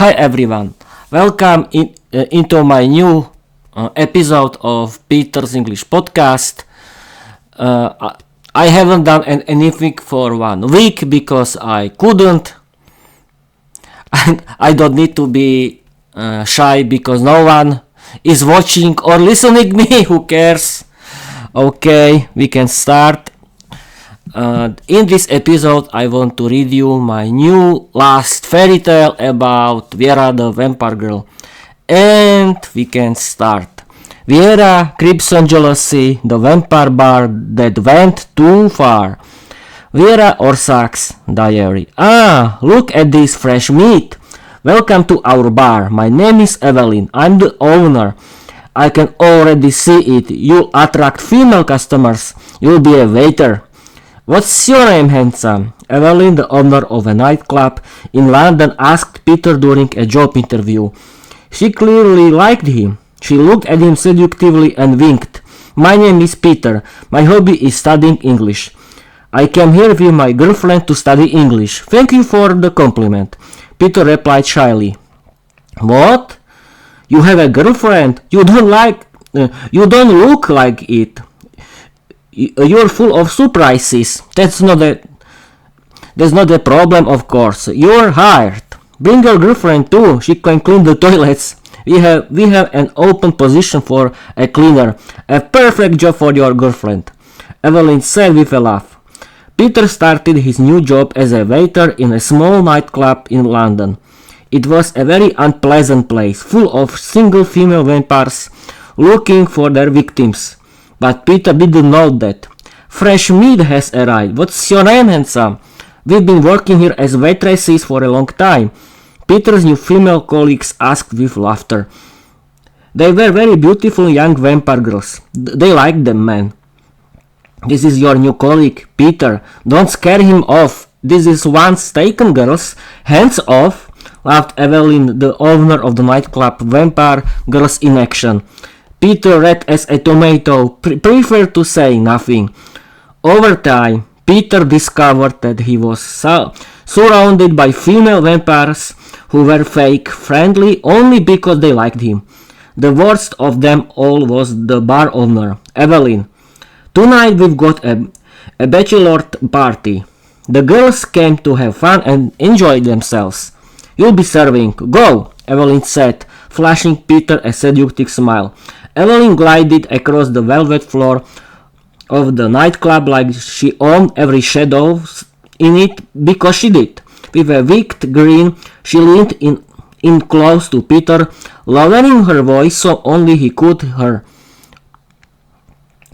Hi everyone, welcome into my new episode of Peter's English podcast. I haven't done anything for 1 week because I couldn't. I don't need to be shy because no one is watching or listening me. Who cares? Okay, we can start. In this episode, I want to read you my new last fairy tale about Viera the vampire girl. And we can start. Viera, crimson jealousy, the vampire bar that went too far. Viera Orsak's diary. Ah, look at this fresh meat. Welcome to our bar. My name is Evelyn. I'm the owner. I can already see it. You'll attract female customers. You'll be a waiter. What's your name, handsome? Evelyn, the owner of a nightclub in London, asked Peter during a job interview. She clearly liked him. She looked at him seductively and winked. My name is Peter. My hobby is studying English. I came here with my girlfriend to study English. Thank you for the compliment. Peter replied shyly. What? You have a girlfriend? You don't look like it. You're full of surprises. That's not a problem, of course. You're hired. Bring your girlfriend too. She can clean the toilets. We have an open position for a cleaner. A perfect job for your girlfriend. Evelyn said with a laugh. Peter started his new job as a waiter in a small nightclub in London. It was a very unpleasant place, full of single female vampires looking for their victims. But Peter didn't know that. Fresh meat has arrived. What's your name, handsome? We've been working here as waitresses for a long time. Peter's new female colleagues asked with laughter. They were very beautiful young vampire girls. They liked them, man. This is your new colleague, Peter. Don't scare him off. This is once taken, girls. Hands off, laughed Evelyn, the owner of the nightclub Vampire Girls in Action. Peter, red as a tomato, preferred to say nothing. Over time, Peter discovered that he was surrounded by female vampires who were fake friendly only because they liked him. The worst of them all was the bar owner, Evelyn. Tonight we've got a bachelorette party. The girls came to have fun and enjoy themselves. You'll be serving. Go, Evelyn said, flashing Peter a seductive smile. Evelyn glided across the velvet floor of the nightclub like she owned every shadow in it because she did. With a wicked grin, she leaned in close to Peter, lowering her voice so only he could hear.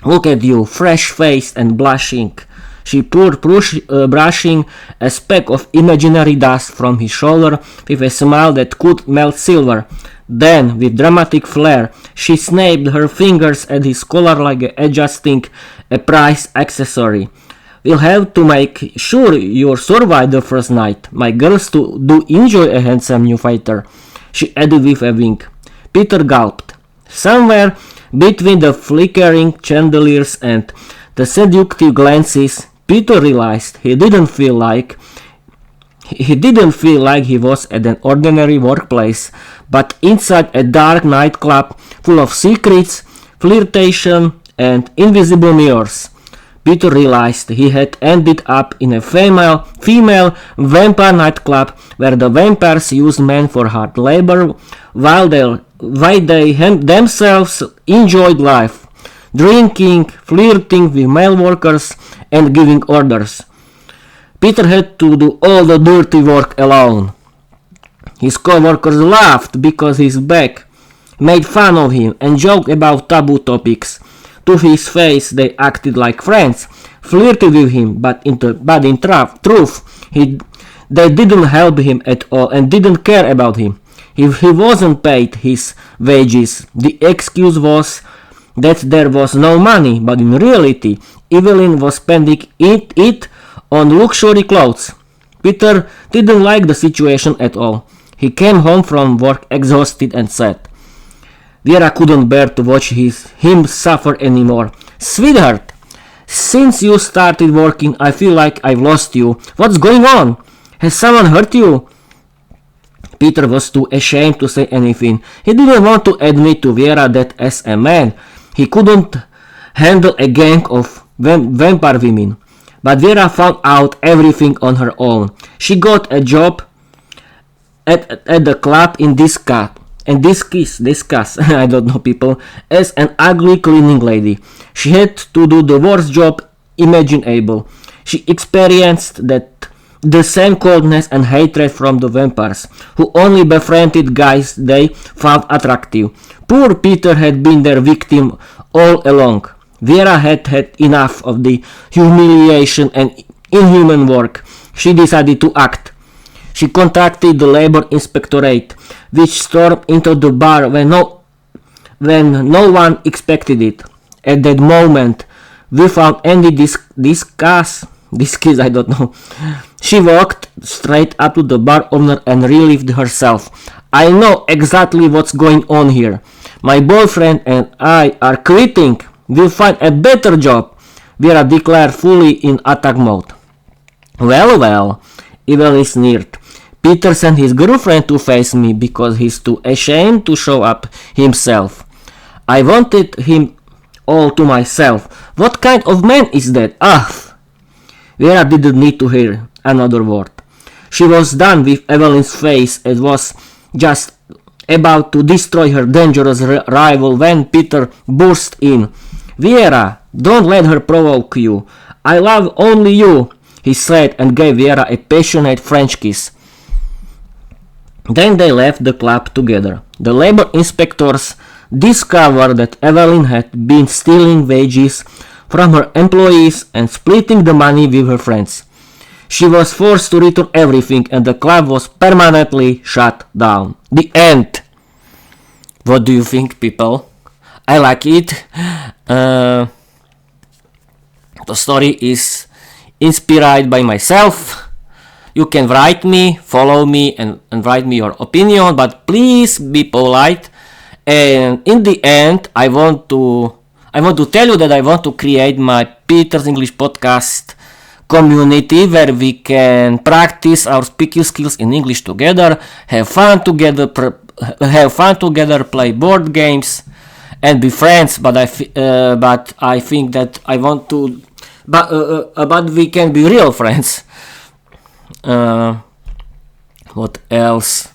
Look at you, fresh-faced and blushing. She poured brushing a speck of imaginary dust from his shoulder with a smile that could melt silver. Then, with dramatic flair, she snapped her fingers at his collar like adjusting a prize accessory. We'll have to make sure you survive the first night. My girls do enjoy a handsome new fighter, she added with a wink. Peter gulped. Somewhere between the flickering chandeliers and the seductive glances, Peter realized he didn't feel like he was at an ordinary workplace, but inside a dark nightclub full of secrets, flirtation, and invisible mirrors. Peter realized he had ended up in a female vampire nightclub where the vampires used men for hard labor while they themselves enjoyed life, drinking, flirting with male workers, and giving orders. Peter had to do all the dirty work alone. His co-workers laughed because his back, made fun of him, and joked about taboo topics. To his face, they acted like friends, flirted with him, but in truth, they didn't help him at all and didn't care about him. If he wasn't paid his wages, the excuse was that there was no money, but in reality, Evelyn was spending it on luxury clothes. Peter didn't like the situation at all. He came home from work exhausted and sad. Viera couldn't bear to watch him suffer anymore. Sweetheart, since you started working, I feel like I've lost you. What's going on? Has someone hurt you? Peter was too ashamed to say anything. He didn't want to admit to Viera that as a man, he couldn't handle a gang of vampire women. But Viera found out everything on her own. She got a job at the club in discuss, I don't know people, as an ugly cleaning lady. She had to do the worst job imaginable. She experienced the same coldness and hatred from the vampires, who only befriended guys they found attractive. Poor Peter had been their victim all along. Viera had had enough of the humiliation and inhuman work. She decided to act. She contacted the labor inspectorate, which stormed into the bar when no one expected it. At that moment, without any disguise, I don't know, she walked straight up to the bar owner and relieved herself. I know exactly what's going on here. My boyfriend and I are quitting. We'll find a better job. Viera declared, fully in attack mode. Well, Evelyn sneered. Peter sent his girlfriend to face me because he's too ashamed to show up himself. I wanted him all to myself. What kind of man is that? Viera didn't need to hear another word. She was done with Evelyn's face and was just about to destroy her dangerous rival when Peter burst in. Viera, don't let her provoke you. I love only you, he said, and gave Viera a passionate French kiss. Then they left the club together. The labor inspectors discovered that Evelyn had been stealing wages from her employees and splitting the money with her friends. She was forced to return everything and the club was permanently shut down. The end. What do you think, people? I like it. The story is inspired by myself. You can write me, follow me and write me your opinion, but please be polite. And in the end, I want to tell you that I want to create my Peter's English podcast community where we can practice our speaking skills in English together, have fun together, play board games, and be friends. But I think that I want to, but we can be real friends. What else?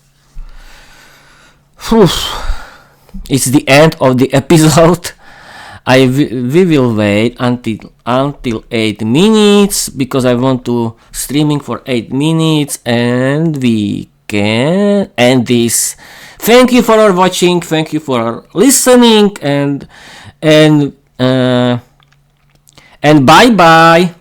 It's the end of the episode. We will wait until 8 minutes because I want to streaming for 8 minutes and we can end this. Thank you for watching. Thank you for listening and bye bye.